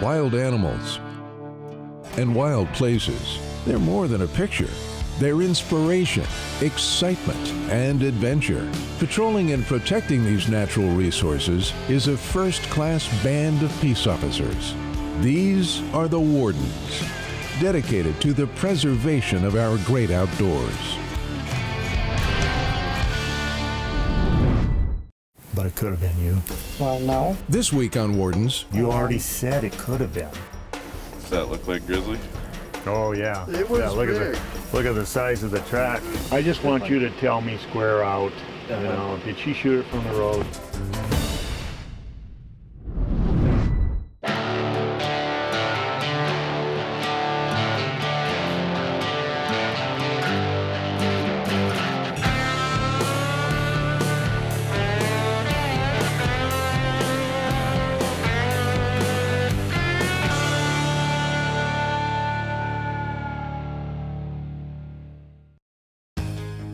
wild animals, and wild places. They're more than a picture. They're inspiration, excitement, and adventure. Patrolling and protecting these natural resources is a first-class band of peace officers. These are the Wardens, dedicated to the preservation of our great outdoors. But it could have been you. Well, no. This week on Wardens, You already said it could have been. Does that look like Grizzly? Oh, yeah. It was look big. Look at the size of the track. I just want you to tell me square out, you know, did she shoot it from the road?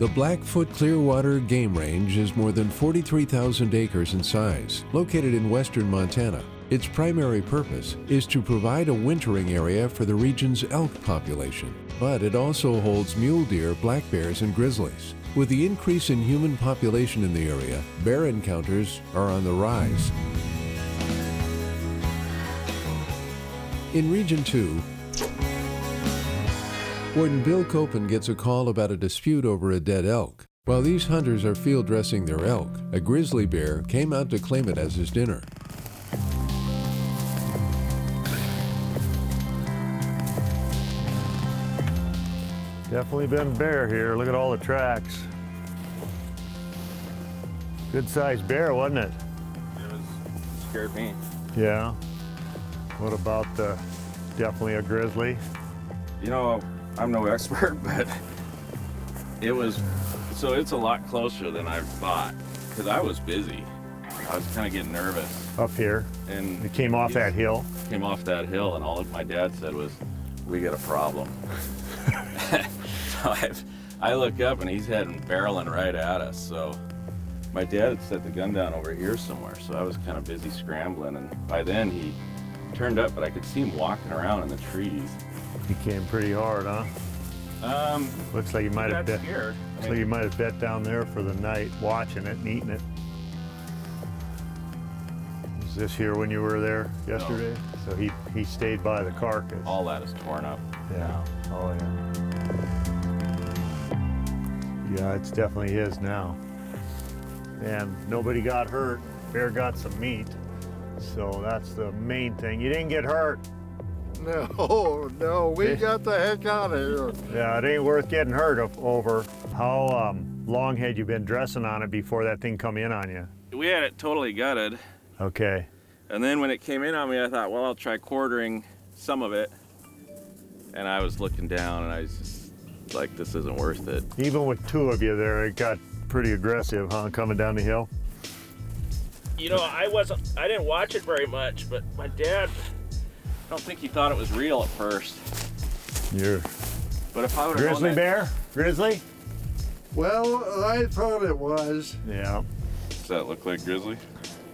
the Blackfoot Clearwater Game Range is more than 43,000 acres in size, located in western Montana. Its primary purpose is to provide a wintering area for the region's elk population, but it also holds mule deer, black bears, and grizzlies. With the increase in human population in the area, bear encounters are on the rise. In Region 2, Warden Bill Koeppen gets a call about a dispute over a dead elk. While these hunters are field dressing their elk, a grizzly bear came out to claim it as his dinner. Definitely been bear here. Look at all the tracks. Good sized bear, wasn't it? It scared me. Yeah. What about definitely a grizzly? You know, I'm no expert, but it's a lot closer than I thought, because I was busy. I was kind of getting nervous. Up here. And it came off that hill. Came off that hill, and all my dad said was, "We got a problem." So I look up, and he's heading barreling right at us. So my dad had set the gun down over here somewhere, so I was kind of busy scrambling, and by then he turned up, but I could see him walking around in the trees. He came pretty hard, huh? Looks like he might have bet. Scared. Looks like he might have bet down there for the night, watching it and eating it. Was this here when you were there yesterday? No. So he stayed by the carcass. All that is torn up. Yeah. Oh yeah. Yeah, it's definitely his now. And nobody got hurt. Bear got some meat. So that's the main thing. You didn't get hurt. No, we got the heck out of here. Yeah, it ain't worth getting hurt over. How long had you been dressing on it before that thing come in on you? We had it totally gutted. Okay. And then when it came in on me, I thought, well, I'll try quartering some of it. And I was looking down, and I was just like, this isn't worth it. Even with two of you there, it got pretty aggressive, huh, coming down the hill? You know, I didn't watch it very much, but my dad, I don't think he thought it was real at first. But if I would have Grizzly bear? Grizzly? Well, I thought it was. Yeah. Does that look like grizzly?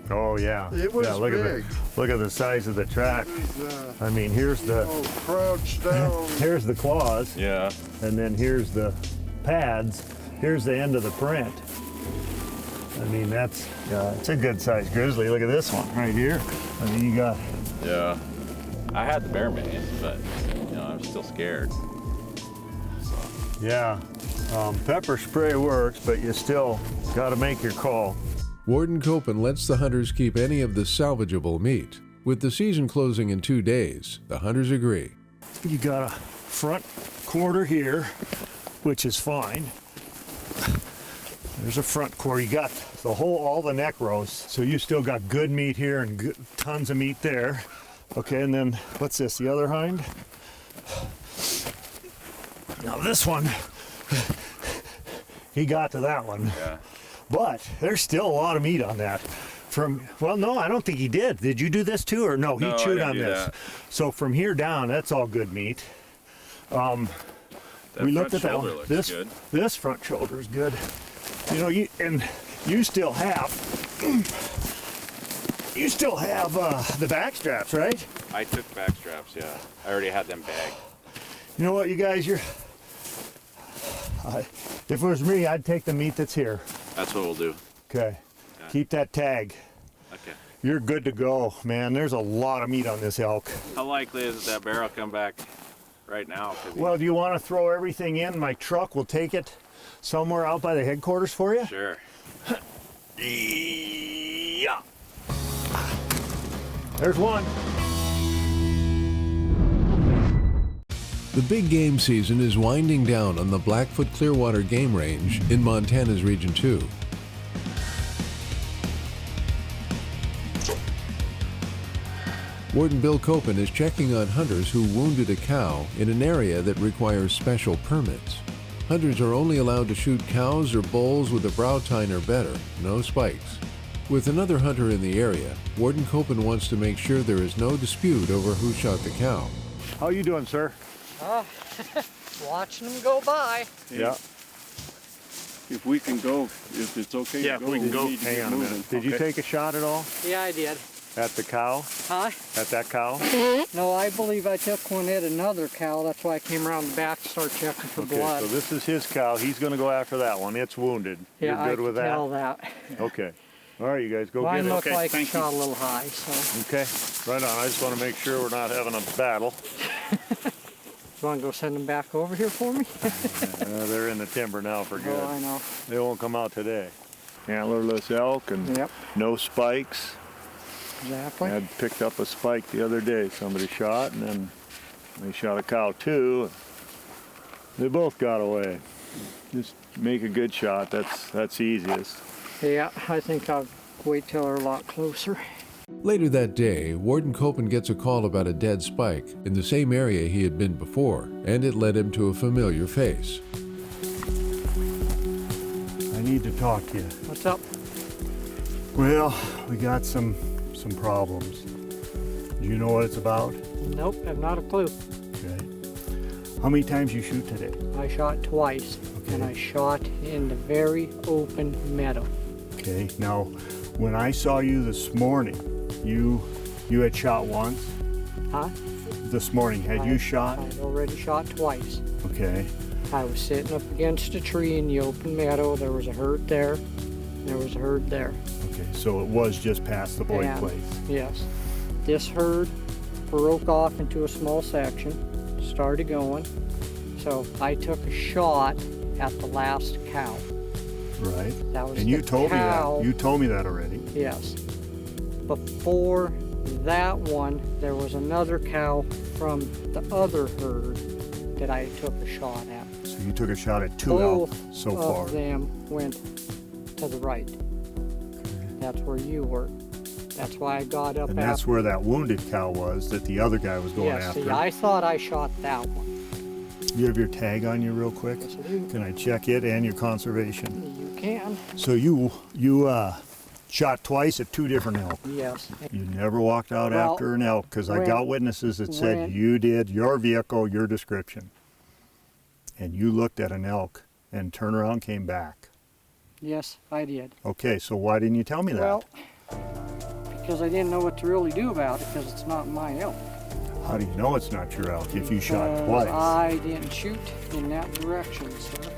Oh yeah. It was big. Look at the size of the track. I mean, here's the crouched down. Here's the claws. Yeah. And then here's the pads. Here's the end of the print. I mean, it's a good sized grizzly. Look at this one right here. I mean, you got. Yeah. I had the bear maze, but you know, I was still scared. So. Yeah. Pepper spray works, but you still got to make your call. Warden Koeppen lets the hunters keep any of the salvageable meat. With the season closing in 2 days, the hunters agree. You got a front quarter here, which is fine. There's a front quarter. You got all the neck rows. So you still got good meat here and tons of meat there. Okay, and then what's this, the other hind? Now this one, he got to that one. Yeah. But there's still a lot of meat on that. Well, no, I don't think he did. Did you do this too, or no? He chewed on this. That. So from here down, that's all good meat. We looked at that one. This front shoulder is good. You know, you still have the back straps, right? I took back straps, yeah. I already had them bagged. You know what, you guys, if it was me, I'd take the meat that's here. That's what we'll do. Okay. Keep that tag. Okay. You're good to go, man. There's a lot of meat on this elk. How likely is it that bear will come back right now? Well, do you want to throw everything in? My truck will take it somewhere out by the headquarters for you? Sure. Yeah. There's one. The big game season is winding down on the Blackfoot Clearwater Game Range in Montana's Region 2. Warden Bill Koeppen is checking on hunters who wounded a cow in an area that requires special permits. Hunters are only allowed to shoot cows or bulls with a brow tine or better, no spikes. With another hunter in the area, Warden Koeppen wants to make sure there is no dispute over who shot the cow. How you doing, sir? Watching them go by. Yeah. If we can go, if it's okay Yeah, to if we can go. need to Hang get on a moving. minute. Did you Okay. take a shot at all? Yeah, I did. At the cow? Huh? At that cow? No, I believe I took one at another cow. That's why I came around the back to start checking for Okay, blood. so this is his cow. He's going to go after that one. It's wounded. Yeah, You're good I with can that? tell that. Okay. All right, you guys go Mine get it. looked like it thank you. shot a little high, so. Okay, right on. I just want to make sure we're not having a battle. You want to go send them back over here for me? They're in the timber now for good. Oh, I know. They won't come out today. Antlerless elk and Yep, no spikes. exactly. I had picked up a spike the other day. Somebody shot, and then they shot a cow too. They both got away. Just make a good shot. That's the easiest. Yeah, I think I'll wait till they're a lot closer. Later that day, Warden Koeppen gets a call about a dead spike in the same area he had been before, and it led him to a familiar face. I need to talk to you. What's up? Well, we got some problems. Do you know what it's about? Nope, I've not a clue. Okay. How many times you shoot today? I shot twice, and I shot in the very open meadow. Okay. Now, when I saw you this morning, you had shot once. Huh? This morning, had you shot? I'd already shot twice. Okay. I was sitting up against a tree in the open meadow. There was a herd there. There was a herd there. Okay. So it was just past the Boyd And, place. Yes. This herd broke off into a small section, started going. So I took a shot at the last cow. Right. That was And you the told me cow. that. You told me that already. Yes. Before that one, there was another cow from the other herd that I took a shot at. So you took a shot at two elk Both so of far. them went to the right. That's where you were. That's why I got up And after. that's where that wounded cow was that the other guy was going Yes, after. see, I thought I shot that one. You have your tag on you real quick? Yes, I do. Can I check it and your conservation? You can. So you shot twice at two different elk. Yes. You never walked out Well, after an elk because I when- got witnesses that said when- you did, your vehicle, your description. And you looked at an elk and turned around and came back. Yes, I did. Okay, so why didn't you tell me that? Well, because I didn't know what to really do about it because it's not my elk. How do you know it's not your elk if you shot Because twice? I didn't shoot in that direction, sir.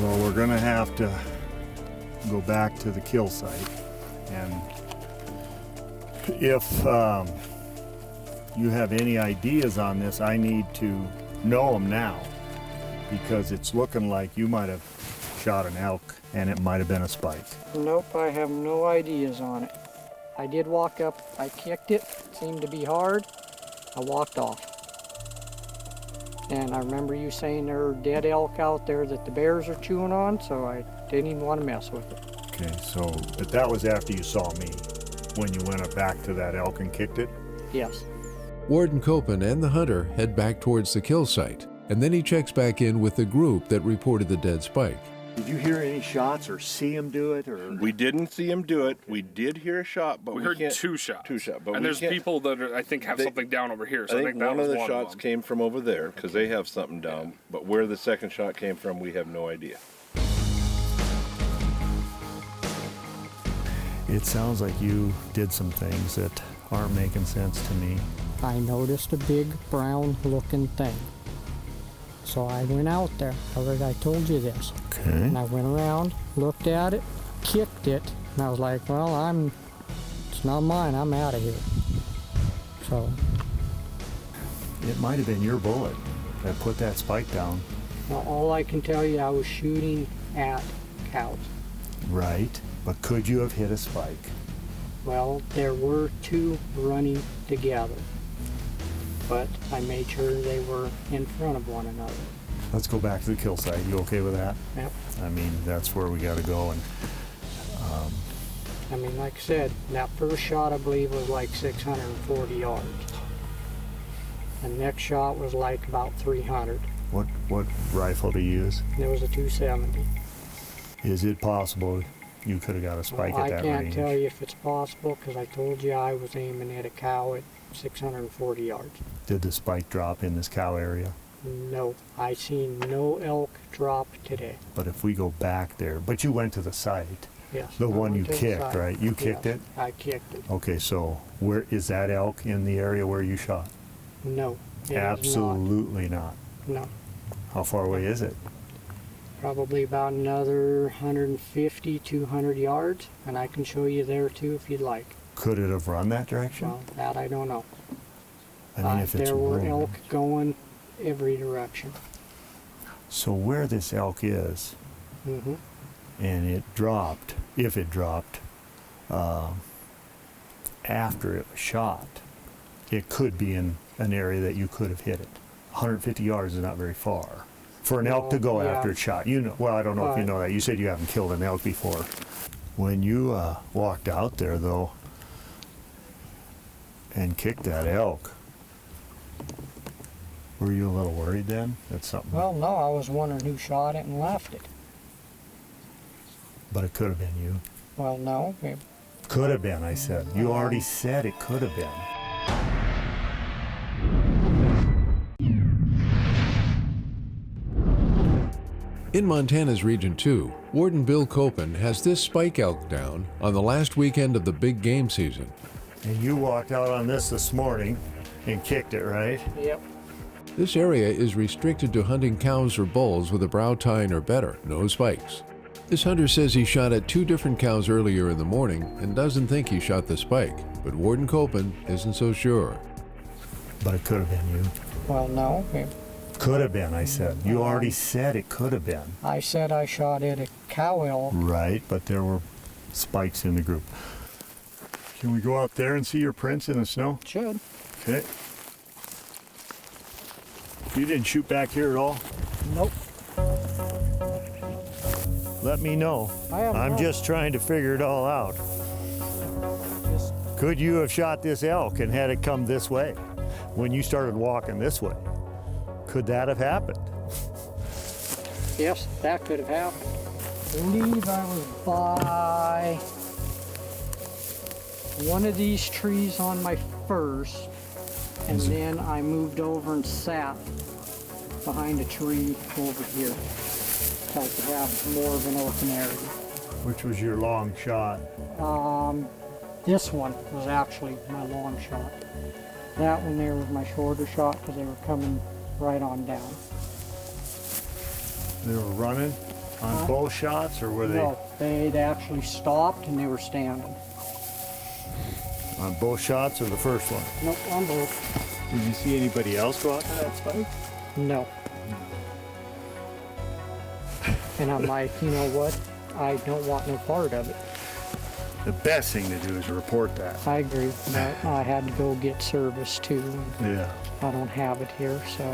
Well, we're gonna have to go back to the kill site, and if you have any ideas on this, I need to know them now, because it's looking like you might have shot an elk, and it might have been a spike. Nope, I have no ideas on it. I did walk up, I kicked it, seemed to be hard. I walked off. And I remember you saying there are dead elk out there that the bears are chewing on, so I didn't even want to mess with it. Okay, so, but that was after you saw me, when you went up back to that elk and kicked it? Yes. Warden Koeppen and the hunter head back towards the kill site, and then he checks back in with the group that reported the dead spike. Did you hear any shots or see him do it, or? We didn't see him do it. We did hear a shot, but We we heard can't. two shots. Two shots, but and we there's can't- people that I think have They- something down over here. So I I think that one was of the one shots them. came from over there because they have something down. But where the second shot came from, we have no idea. It sounds like you did some things that aren't making sense to me. I noticed a big brown looking thing. So I went out there. I told you this. Okay. And I went around, looked at it, kicked it, and I was like, well, it's not mine, I'm out of here. So, It might have been your bullet that put that spike down. well, all I can tell you, I was shooting at cows. Right. But could you have hit a spike? Well, there were two running together, but I made sure they were in front of one another. Let's go back to the kill site. You okay with that? Yep. I mean, that's where we got to go. And I mean, like I said, that first shot I believe was like 640 yards. The next shot was like about 300. what rifle to use? And it was a 270. Is it possible you could have got a spike Well, at that I can't range? tell you if it's possible because I told you I was aiming at a cow at 640 yards. Did the spike drop in this cow area? No, I seen no elk drop today. But if we go back there, but you went to the site, Yes. the I one went you to the kicked, side. right? You kicked Yes, it? I kicked it. Okay, so where is that elk in the area where you shot? No. it is Absolutely not. not. No. How far away is it? Probably about another 150, 200 yards, and I can show you there too if you'd like. Could it have run that direction? Well, that I don't know. I mean, if it's there were run. elk going every direction. So where this elk is, Mm-hmm. and it dropped, if it dropped, after it was shot, it could be in an area that you could have hit it. 150 yards is not very far. For an elk to go Well, yeah. after it's shot, you know, well, I don't know if you know that. You said you haven't killed an elk before. When you walked out there, though, and kicked that elk, were you a little worried then that something? Well, no, I was wondering who shot it and left it. But it could have been you. Well, no. Could have been, I said. You already said it could have been. In Montana's Region 2, Warden Bill Koeppen has this spike elk down on the last weekend of the big game season. And you walked out on this morning and kicked it, right? Yep. This area is restricted to hunting cows or bulls with a brow tine or better, no spikes. This hunter says he shot at 2 different cows earlier in the morning and doesn't think he shot the spike, but Warden Koeppen isn't so sure. But it could have been you. Well, no. Could have been, I said. You already said it could have been. I said I shot at a cow elk. Right, but there were spikes in the group. Can we go out there and see your prints in the snow? Should. Okay. You didn't shoot back here at all? Nope. Let me know. I'm just trying to figure it all out. Just Could you have shot this elk and had it come this way when you started walking this way? Could that have happened? yes, that could have happened. I believe I was by one of these trees on my first, and then I moved over and sat behind a tree over here so I could have more of an open area. Which was your long shot? This one was actually my long shot. That one there was my shorter shot because they were coming right on down. They were running on both shots, or were they No, they'd actually stopped and they were standing. on both shots or the first one? Nope, on both. Did you see anybody else go out to that spike? No. And I'm like, you know what? I don't want no part of it. The best thing to do is report that. I agree, but I had to go get service too. And Yeah. I don't have it here, so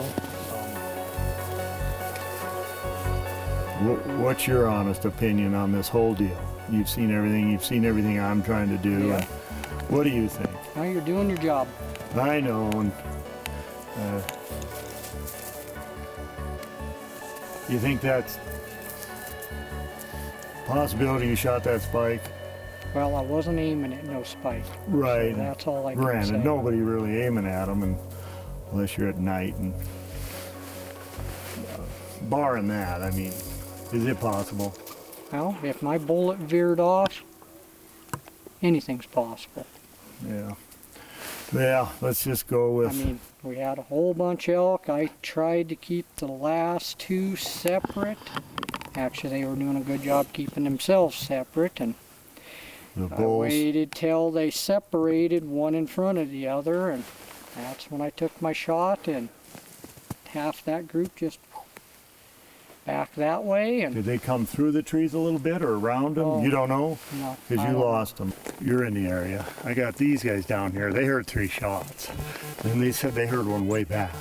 What's your honest opinion on this whole deal? You've seen everything I'm trying to do. Yeah. What do you think? now you're doing your job. I know, and you think that's possibility you shot that spike? Well, I wasn't aiming at no spike. Right. That's all I can Granted, say. nobody really aiming at them, and unless you're at night. And barring that, I mean, is it possible? Well, if my bullet veered off, anything's possible. Yeah. Yeah, let's just go with. I mean, we had a whole bunch of elk. I tried to keep the last 2 separate. Actually, they were doing a good job keeping themselves separate, and the I bulls. waited till they separated one in front of the other, and that's when I took my shot, and half that group just back that way. And Did they come through the trees a little bit or around them? Oh, You don't know? no, Because I you don't know. lost them. You're in the area. I got these guys down here. They heard 3 shots. And they said they heard one way back.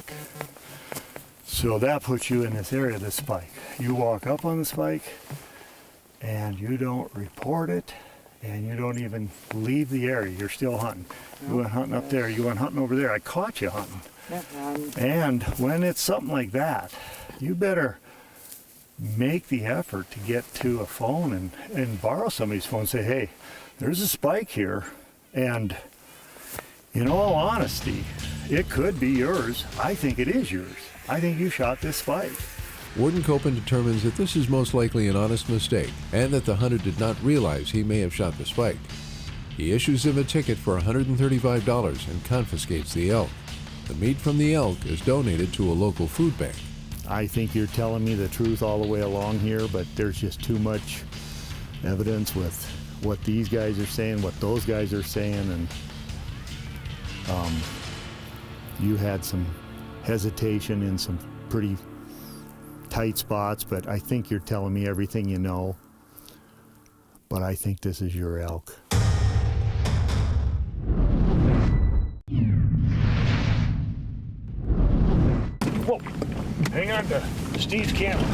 So that puts you in this area, this spike. You walk up on the spike and you don't report it and you don't even leave the area. You're still hunting. You went hunting up there. You went hunting over there. I caught you hunting. Yeah, And when it's something like that, you better make the effort to get to a phone and borrow somebody's phone and say, hey, there's a spike here. And in all honesty, it could be yours. I think it is yours. I think you shot this spike. Warden Koeppen determines that this is most likely an honest mistake and that the hunter did not realize he may have shot the spike. He issues him a ticket for $135 and confiscates the elk. The meat from the elk is donated to a local food bank. I think you're telling me the truth all the way along here, but there's just too much evidence with what these guys are saying, what those guys are saying, and you had some hesitation in some pretty tight spots, but I think you're telling me everything you know. But I think this is your elk. Whoa! Hang on to Steve's camera.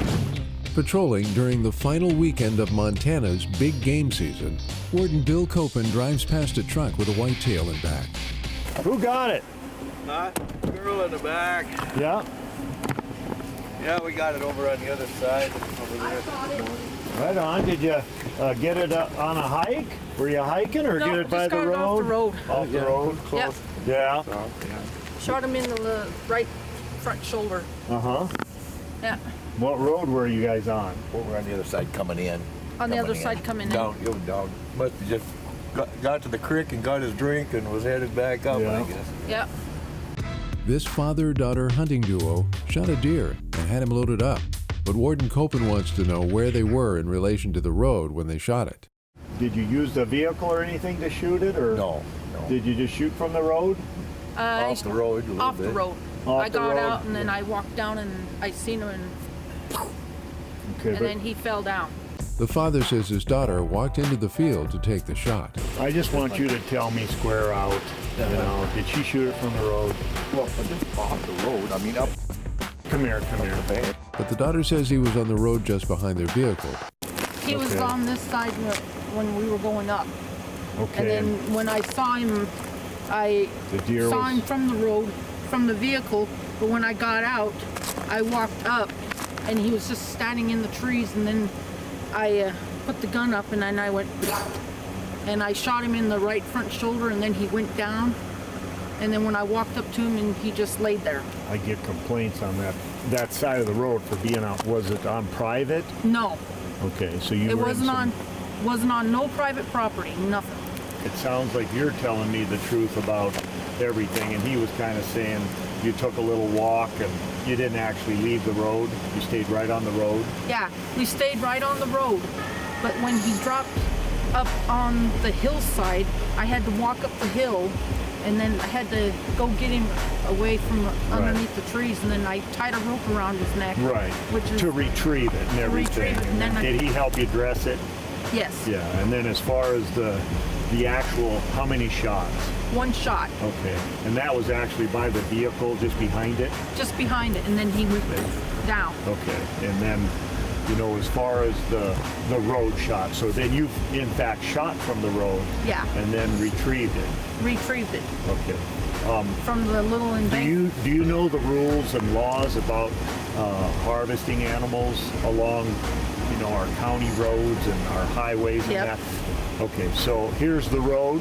Patrolling during the final weekend of Montana's big game season, Warden Bill Koeppen drives past a truck with a whitetail in back. Who got it? Girl in the back. Yeah. Yeah, we got it over on the other side. Over there. Right on. Did you get it on a hike? Were you hiking or get it by the road? Off the road. Off the road? Yep. Yeah. Shot him in the right front shoulder. Uh-huh. Yeah. What road were you guys on? Over on the other side coming in. On the other side coming in. Down, go down. Must have just got to the creek and got his drink and was headed back up, Yeah. I guess. Yep. This father-daughter hunting duo shot a deer and had him loaded up. But Warden Koeppen wants to know where they were in relation to the road when they shot it. Did you use the vehicle or anything to shoot it, or No. did you just shoot from the road? Off the road a little Off bit. the road. Off I the got road? out and then I walked down and I seen him Okay, and then he fell down. The father says his daughter walked into the field to take the shot. I just want you to tell me square out. You know, did she shoot it from the road? Well, just off the road. I mean, up Come here, come here. the bank. But the daughter says he was on the road just behind their vehicle. He was Okay. on this side when we were going up. Okay. And then when I saw him, I the deer saw was him from the road, from the vehicle, but when I got out, I walked up and he was just standing in the trees, and then I put the gun up and then I went and I shot him in the right front shoulder, and then he went down, and then when I walked up to him and he just laid there. I get complaints on that side of the road for being out. Was it on private? No, Okay, so you it were in wasn't some- wasn't on no private property, nothing. It sounds like you're telling me the truth about everything, and he was kind of saying you took a little walk and you didn't actually leave the road. You stayed right on the road. Yeah, we stayed right on the road, but when he dropped up on the hillside, I had to walk up the hill, and then I had to go get him away from underneath the trees, and then I tied a rope around his neck. Right. Which is To retrieve it and everything. retrieve it, and then I- Did he help you dress it? yes, Yeah. And then as far as the actual, how many shots? one shot Okay. And that was actually by the vehicle just behind it? just behind it, and then he went down. Okay. And then, you know, as far as the road shot, so then you in fact shot from the road Yeah, and then retrieved it. retrieved it Okay. from the little embankment. Do you know the rules and laws about harvesting animals along, you know, our county roads and our highways and Yep. that? Okay, so here's the road,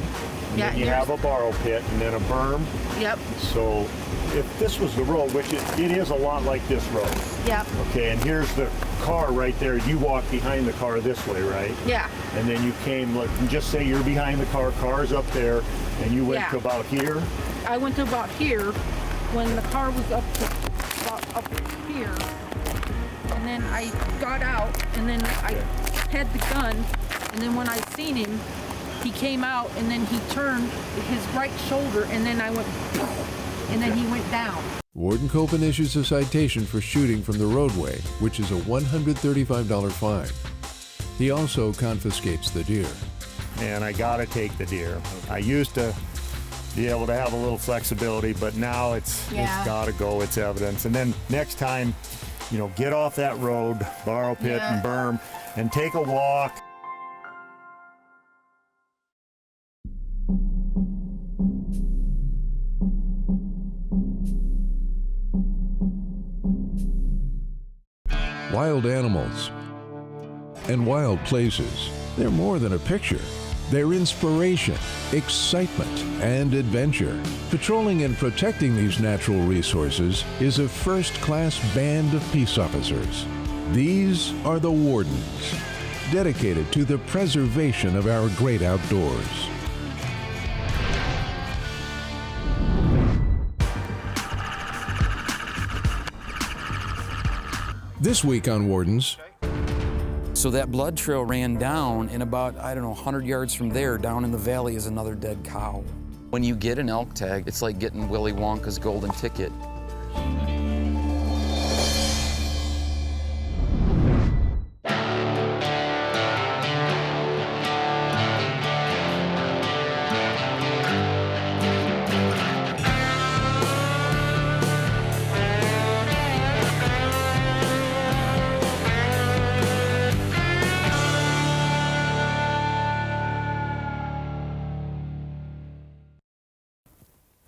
And Yeah, then you have a borrow pit and then a berm. Yep. So if this was the road, which it is a lot like this road. Yep. Okay, and here's the car right there. You walk behind the car this way, right? Yeah. And then you came, like, just say you're behind the car's up there, and you went Yeah. to about here. I went to about here when the car was up to about up here, and then I got out, and then I had the gun, and then when I seen him, he came out, and then he turned his right shoulder, and then I went, and then he went down. Warden Koeppen issues a citation for shooting from the roadway, which is a $135 fine. He also confiscates the deer. And I gotta take the deer. I used to be able to have a little flexibility, but now it's gotta go, it's evidence. And then next time, get off that road, borrow pit and berm, and take a walk. Wild animals and wild places, they're more than a picture. They're inspiration, excitement, and adventure. Patrolling and protecting these natural resources is a first-class band of peace officers. These are the Wardens, dedicated to the preservation of our great outdoors. This week on Wardens. So that blood trail ran down, and about, 100 yards from there, down in the valley is another dead cow. When you get an elk tag, it's like getting Willy Wonka's golden ticket.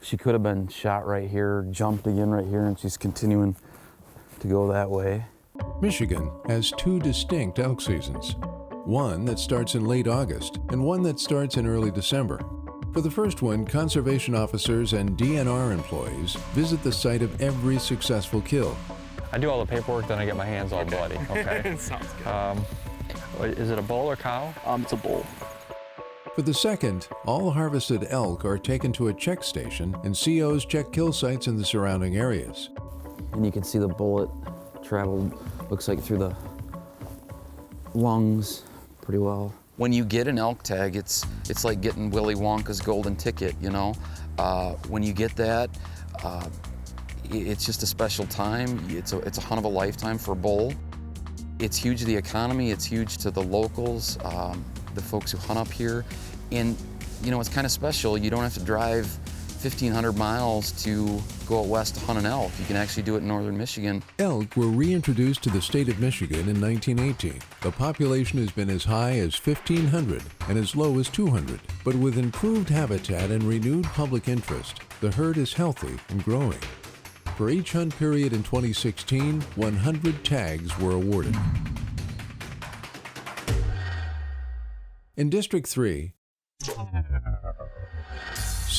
She could have been shot right here, jumped again right here, and she's continuing to go that way. Michigan has two distinct elk seasons. One that starts in late August and one that starts in early December. For the first one, conservation officers and DNR employees visit the site of every successful kill. I do all the paperwork, then I get my hands all bloody. Okay. Sounds good. Is it a bull or cow? It's a bull. For the second, all harvested elk are taken to a check station, and COs check kill sites in the surrounding areas. And you can see the bullet traveled, looks like through the lungs pretty well. When you get an elk tag, it's like getting Willy Wonka's golden ticket, When you get that, it's just a special time. It's a hunt of a lifetime for a bull. It's huge to the economy, it's huge to the locals, the folks who hunt up here. And it's kind of special. You don't have to drive 1,500 miles to go out west to hunt an elk. You can actually do it in northern Michigan. Elk were reintroduced to the state of Michigan in 1918. The population has been as high as 1,500 and as low as 200. But with improved habitat and renewed public interest, the herd is healthy and growing. For each hunt period in 2016, 100 tags were awarded. In District 3,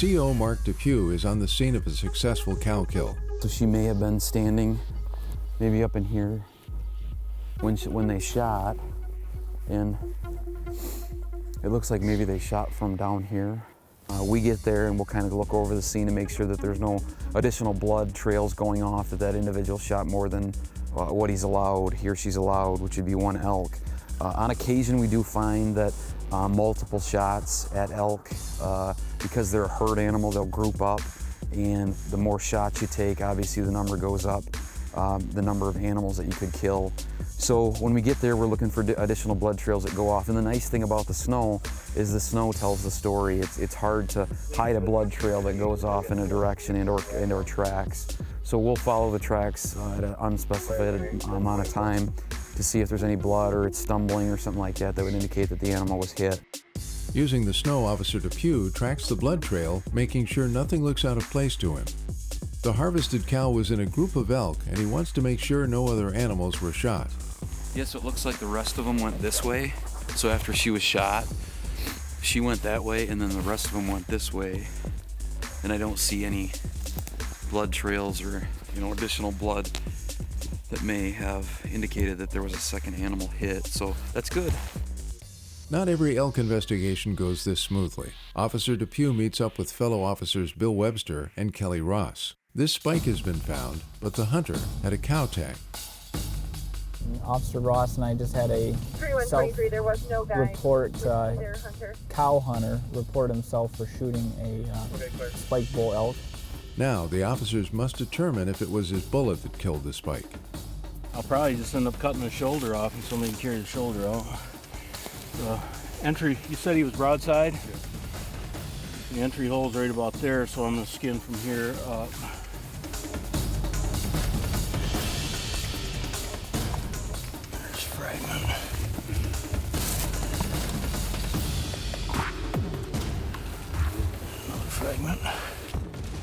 CO Mark Depew is on the scene of a successful cow kill. So she may have been standing maybe up in here when they shot, and it looks like maybe they shot from down here. We get there and we'll kind of look over the scene and make sure that there's no additional blood trails going off, that individual shot more than what he or she's allowed, which would be one elk. On occasion, we do find that multiple shots at elk, because they're a herd animal, they'll group up, and the more shots you take, obviously the number goes up, the number of animals that you could kill. So when we get there, we're looking for additional blood trails that go off. And the nice thing about the snow is the snow tells the story. It's hard to hide a blood trail that goes off in a direction and/or tracks. So we'll follow the tracks at an unspecified amount of time to see if there's any blood or it's stumbling or something like that would indicate that the animal was hit. Using the snow, Officer Depew tracks the blood trail, making sure nothing looks out of place to him. The harvested cow was in a group of elk, and he wants to make sure no other animals were shot. Yeah, so it looks like the rest of them went this way. So after she was shot, She went that way, and then the rest of them went this way. And I don't see any blood trails or, additional blood that may have indicated that there was a second animal hit. So that's good. Not every elk investigation goes this smoothly. Officer Depew meets up with fellow officers Bill Webster and Kelly Ross. This spike has been found, but the hunter had a cow tag. Officer Ross and I just had a there was no guy report, cow hunter report himself for shooting a spike bull elk. Now the officers must determine if it was his bullet that killed the spike. I'll probably just end up cutting the shoulder off and somebody can carry the shoulder out. The entry, you said he was broadside? The entry hole's right about there, so I'm gonna skin from here up. There's fragment. Another fragment.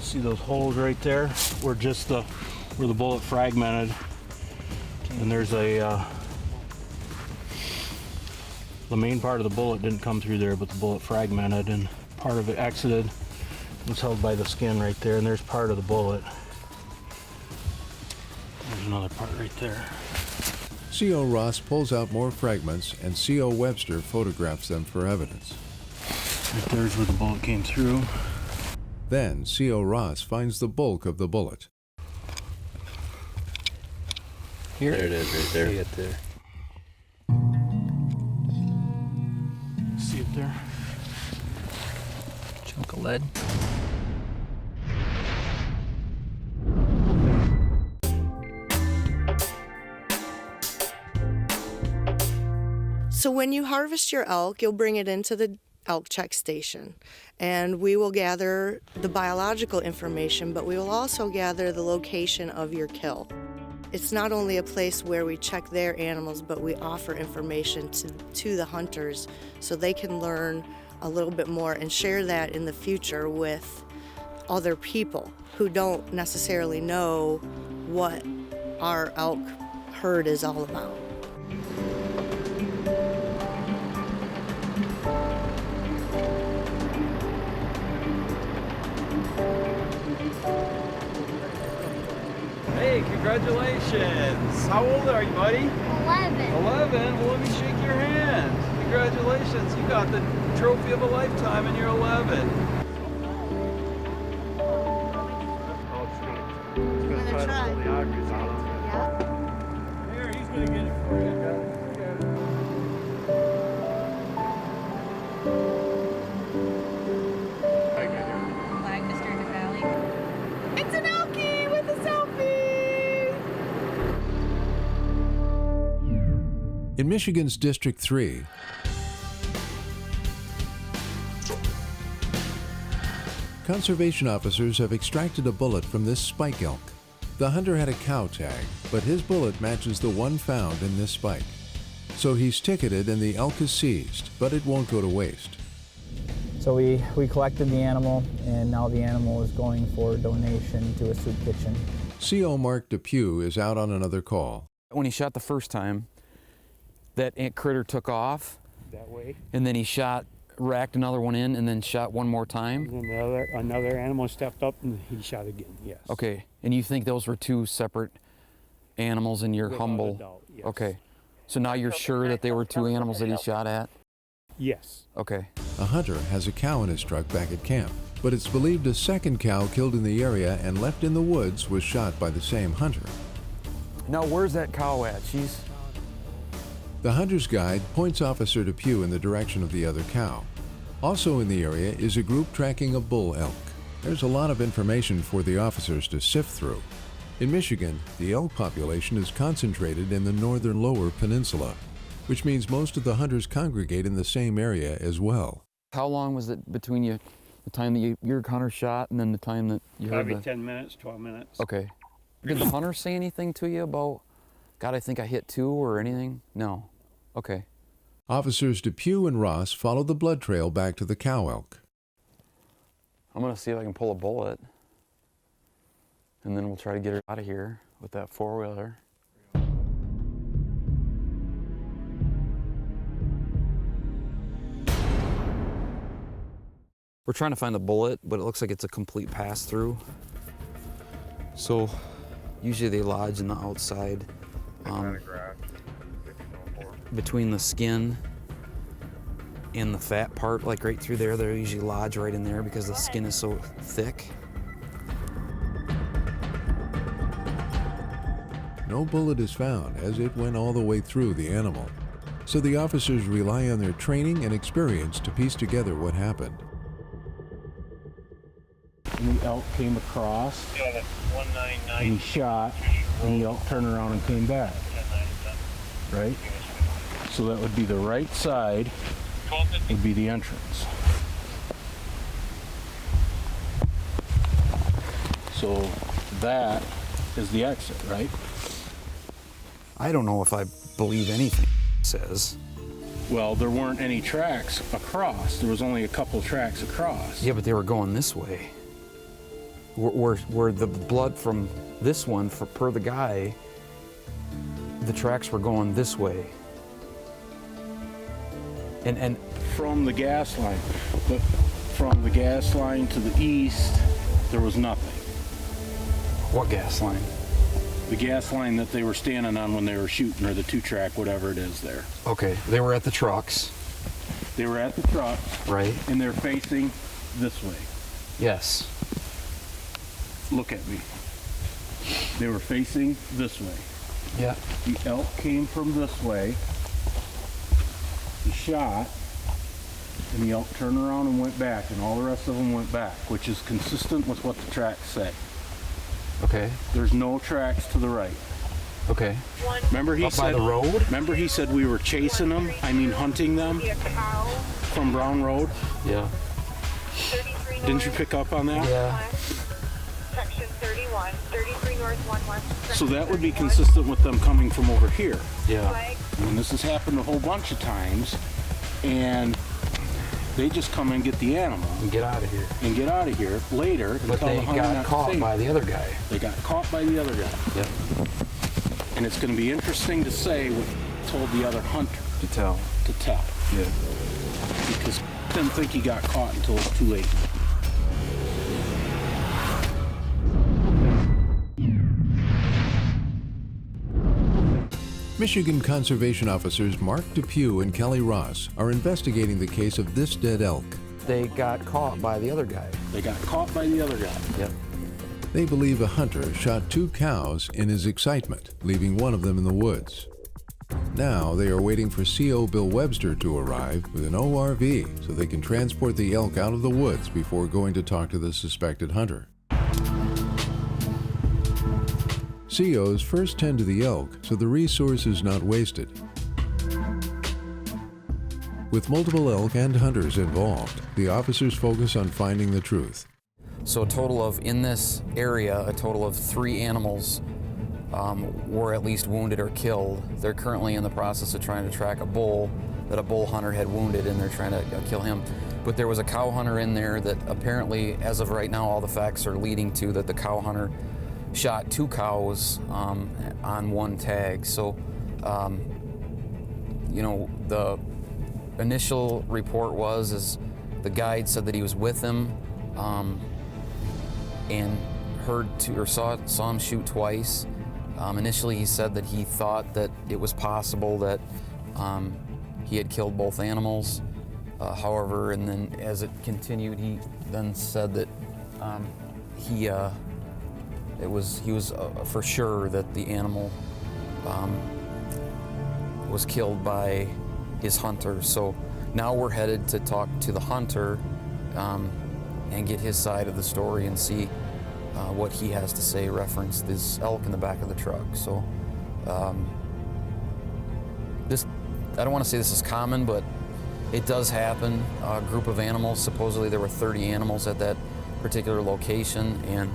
See those holes right there? Where where the bullet fragmented. And there's the main part of the bullet didn't come through there, but the bullet fragmented and part of it exited. It was held by the skin right there, and there's part of the bullet. There's another part right there. C.O. Ross pulls out more fragments, and C.O. Webster photographs them for evidence. Right there's where the bullet came through. Then C.O. Ross finds the bulk of the bullet. Here? There it is, right there. See it there. See it there? Chunk of lead. So when you harvest your elk, you'll bring it into the elk check station, and we will gather the biological information, but we will also gather the location of your kill. It's not only a place where we check their animals, but we offer information to the hunters so they can learn a little bit more and share that in the future with other people who don't necessarily know what our elk herd is all about. Hey, congratulations. How old are you, buddy? 11. 11? Well, let me shake your hand. Congratulations. You got the trophy of a lifetime and you're 11. Gonna try. Here, he's going to get it for you. Flag Mr. DeValley. It's an Elkie with a selfie! In Michigan's District 3, conservation officers have extracted a bullet from this spike elk. The hunter had a cow tag, but his bullet matches the one found in this spike. So he's ticketed and the elk is seized, but it won't go to waste. So we collected the animal, and now the animal is going for donation to a soup kitchen. C.O. Mark Depew is out on another call. When he shot the first time, that critter took off. That way. And then he racked another one in and then shot one more time? And then another animal stepped up and he shot again, yes. Okay, and you think those were two separate animals in your Without humble... a doubt, yes. Okay, so now you're sure that they were two animals that he shot at? Yes. Okay. A hunter has a cow in his truck back at camp, but it's believed a second cow killed in the area and left in the woods was shot by the same hunter. Now where's that cow at? The hunter's guide points Officer Depew in the direction of the other cow. Also in the area is a group tracking a bull elk. There's a lot of information for the officers to sift through. In Michigan, the elk population is concentrated in the northern lower peninsula, which means most of the hunters congregate in the same area as well. How long was it between the time that your hunter shot and then the time that you heard Probably 10 minutes, 12 minutes. Okay. Did the hunter say anything to you about, God, I think I hit two or anything? No. Okay. Officers Depew and Ross follow the blood trail back to the cow elk. I'm gonna see if I can pull a bullet, and then we'll try to get her out of here with that four-wheeler. We're trying to find the bullet, but it looks like it's a complete pass-through. So usually they lodge in the outside, between the skin and the fat part, like right through there. They usually lodge right in there because the skin is so thick. No bullet is found as it went all the way through the animal. So the officers rely on their training and experience to piece together what happened. And the elk came across, and he shot, and the elk turned around and came back, right? So that would be the right side, would be the entrance. So that is the exit, right? I don't know if I believe anything it says. Well, there weren't any tracks across. There was only a couple tracks across. Yeah, but they were going this way. Where the blood from this one, per the guy, the tracks were going this way. And from the gas line, but from the gas line to the east, there was nothing. What gas line? The gas line that they were standing on when they were shooting, or the 2-track, whatever it is there. Okay, they were at the trucks. They were at the trucks. Right. And they're facing this way. Yes. Look at me. They were facing this way. Yeah. The elk came from this way. He shot, and the elk turned around and went back, and all the rest of them went back, which is consistent with what the tracks say. Okay. There's no tracks to the right. Okay. Remember he said by the road? Remember he said we were chasing them? I mean hunting them from Brown Road? Yeah. Didn't you pick up on that? Yeah. Section 31, 33 North 1 West. So that would be consistent with them coming from over here. Yeah. And this has happened a whole bunch of times, and they just come and get the animal and get out of here. And get out of here later. But they got caught by the other guy. They got caught by the other guy. Yep. And it's going to be interesting to say what told the other hunter. To tell. Yeah. Because I didn't think he got caught until it was too late. Michigan conservation officers Mark Depew and Kelly Ross are investigating the case of this dead elk. They got caught by the other guy. They got caught by the other guy. Yep. They believe a hunter shot 2 cows in his excitement, leaving one of them in the woods. Now they are waiting for CO Bill Webster to arrive with an ORV so they can transport the elk out of the woods before going to talk to the suspected hunter. COs first tend to the elk so the resource is not wasted. With multiple elk and hunters involved, the officers focus on finding the truth. So a total of, in this area, a total of 3 animals were at least wounded or killed. They're currently in the process of trying to track a bull that a bull hunter had wounded, and they're trying to kill him. But there was a cow hunter in there that apparently, as of right now, all the facts are leading to that the cow hunter shot 2 cows on 1 tag. So, you know, the initial report is the guide said that he was with him and saw him shoot twice. Initially, he said that he thought that it was possible that he had killed both animals. However, and then as it continued, he then said that he was for sure that the animal was killed by his hunter. So now we're headed to talk to the hunter and get his side of the story and see what he has to say, reference this elk in the back of the truck. So this, I don't want to say this is common, but it does happen. A group of animals, supposedly there were 30 animals at that particular location, and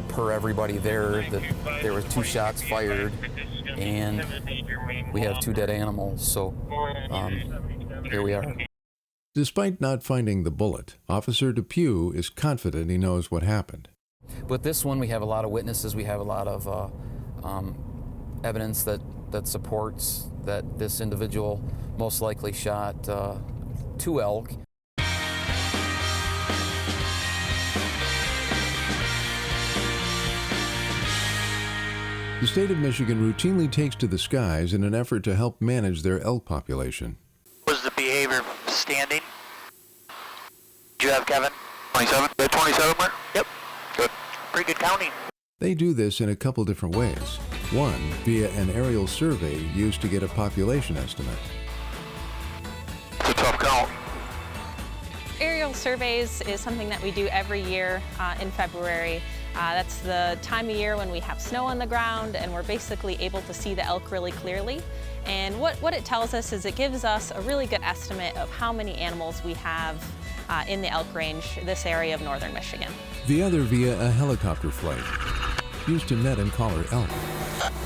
per everybody there, there were 2 shots fired, and we have 2 dead animals. So here we are. Despite not finding the bullet, Officer Depew is confident he knows what happened. With this one, we have a lot of witnesses. We have a lot of evidence that supports that this individual most likely shot 2 elk. The state of Michigan routinely takes to the skies in an effort to help manage their elk population. Was the behavior standing? Did you have Kevin? 27? 27 where? Yep. Good. Pretty good counting. They do this in a couple different ways. One, via an aerial survey used to get a population estimate. It's a tough count. Aerial surveys is something that we do every year in February. That's the time of year when we have snow on the ground and we're basically able to see the elk really clearly. And what it tells us is it gives us a really good estimate of how many animals we have in the elk range, this area of northern Michigan. The other via a helicopter flight, used to net and collar elk.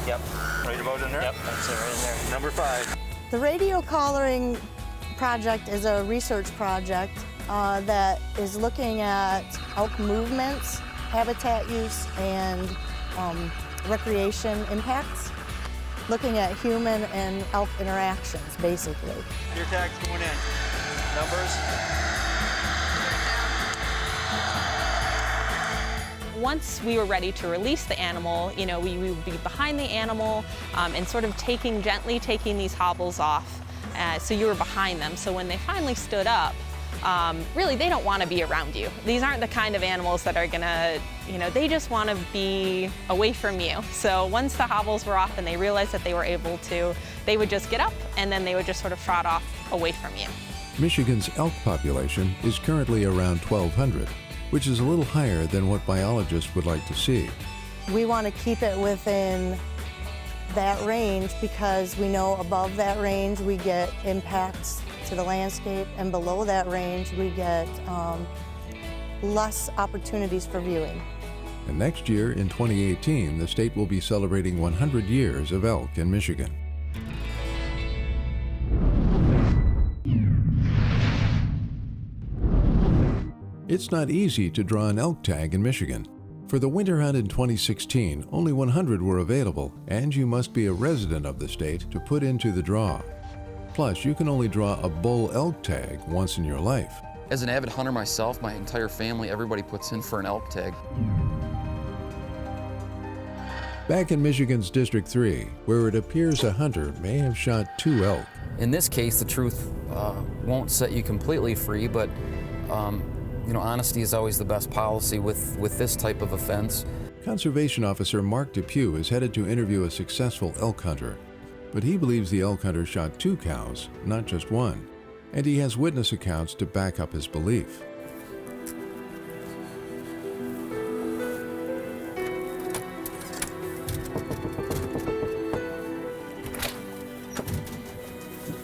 Yep. Ready to vote in there? Yep, that's it right in there. Number 5. The radio collaring project is a research project that is looking at elk movements, habitat use, and recreation impacts, looking at human and elk interactions, basically. Your tag's going in. Numbers? Once we were ready to release the animal, you know, we would be behind the animal and sort of gently taking these hobbles off. So you were behind them. So when they finally stood up, really they don't want to be around you. These aren't the kind of animals that are gonna, you know, they just want to be away from you. So once the hobbles were off and they realized that they were able to, they would just get up and then they would just sort of trot off away from you. Michigan's elk population is currently around 1,200, which is a little higher than what biologists would like to see. We want to keep it within that range because we know above that range we get impacts to the landscape, and below that range we get less opportunities for viewing. And next year, in 2018, the state will be celebrating 100 years of elk in Michigan. It's not easy to draw an elk tag in Michigan. For the winter hunt in 2016, only 100 were available, and you must be a resident of the state to put into the draw. Plus, you can only draw a bull elk tag once in your life. As an avid hunter myself, my entire family, everybody puts in for an elk tag. Back in Michigan's District 3, where it appears a hunter may have shot 2 elk. In this case, the truth won't set you completely free, but you know, honesty is always the best policy with this type of offense. Conservation Officer Mark Depew is headed to interview a successful elk hunter, but he believes the elk hunter shot 2 cows, not just 1, and he has witness accounts to back up his belief.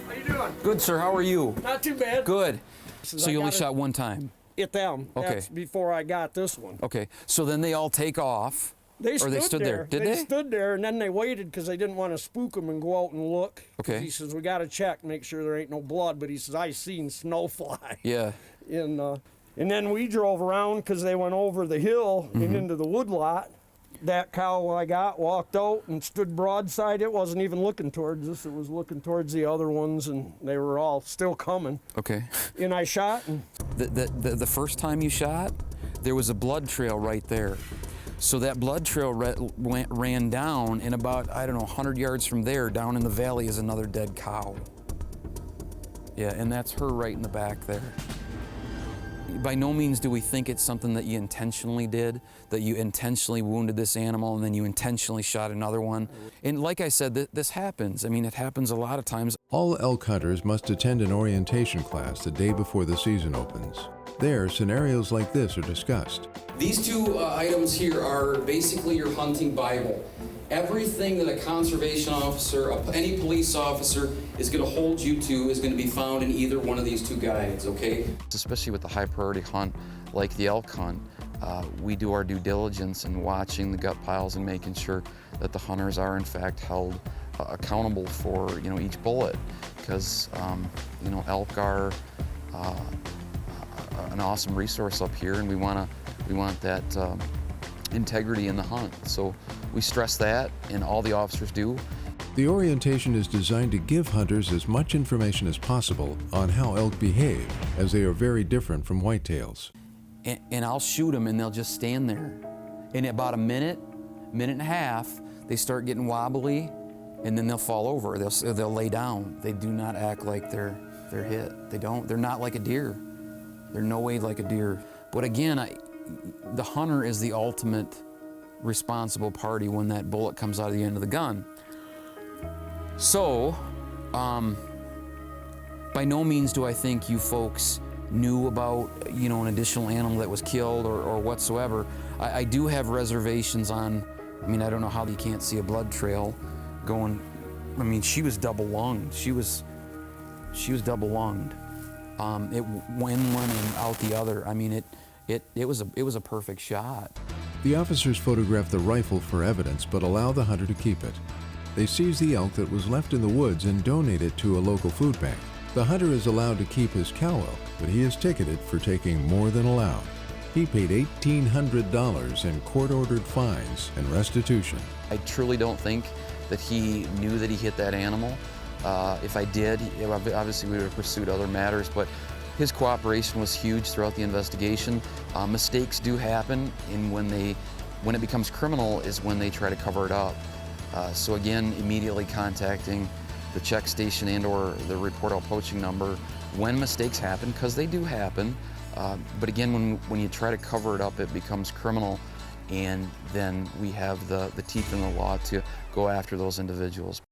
How you doing? Good, sir. How are you? Not too bad. Good. Since So I you only got it- shot 1 time? At them. Okay. That's before I got this one. Okay. So then they all take off? They or they stood there? Did they they? stood there, and then they waited because they didn't want to spook them and go out and look. 'Cause Okay. He says, we got to check, make sure there ain't no blood. But he says, I seen snow fly. Yeah. And then we drove around because they went over the hill and into the woodlot. That cow I got walked out and stood broadside. It wasn't even looking towards us. It was looking towards the other ones, and they were all still coming. Okay. And I shot. And The first time you shot, there was a blood trail right there. So that blood trail ran down, and about, I don't know, 100 yards from there, down in the valley is another dead cow. Yeah, and that's her right in the back there. By no means do we think it's something that you intentionally did, that you intentionally wounded this animal and then you intentionally shot another one. And like I said, this happens. I mean, it happens a lot of times. All elk hunters must attend an orientation class the day before the season opens. There, scenarios like this are discussed. These 2 items here are basically your hunting Bible. Everything that a conservation officer, any police officer is going to hold you to is going to be found in either one of these 2 guides, okay? Especially with the high priority hunt like the elk hunt, we do our due diligence in watching the gut piles and making sure that the hunters are in fact held accountable for, you know, each bullet, because you know, elk are an awesome resource up here, and we want that integrity in the hunt. So we stress that, and all the officers do. The orientation is designed to give hunters as much information as possible on how elk behave, as they are very different from whitetails. And I'll shoot them, and they'll just stand there. In about a minute and a half, they start getting wobbly, and then they'll fall over. They'll lay down. They do not act like they're hit. They don't. They're not like a deer. They're no way like a deer. But again, the hunter is the ultimate responsible party when that bullet comes out of the end of the gun. So, by no means do I think you folks knew about, you know, an additional animal that was killed or whatsoever. I do have reservations on, I mean, I don't know how you can't see a blood trail going. I mean, she was double lunged. She was double lunged. It one and out the other. I mean, it was a perfect shot. The officers photograph the rifle for evidence, but allow the hunter to keep it. They seize the elk that was left in the woods and donate it to a local food bank. The hunter is allowed to keep his cow elk, but he is ticketed for taking more than allowed. He paid $1,800 in court-ordered fines and restitution. I truly don't think that he knew that he hit that animal. If I did, obviously we would have pursued other matters, but his cooperation was huge throughout the investigation. Mistakes do happen, and when it becomes criminal is when they try to cover it up. So again, immediately contacting the check station and or the report out poaching number when mistakes happen, because they do happen. But again, when you try to cover it up, it becomes criminal, and then we have the teeth in the law to go after those individuals.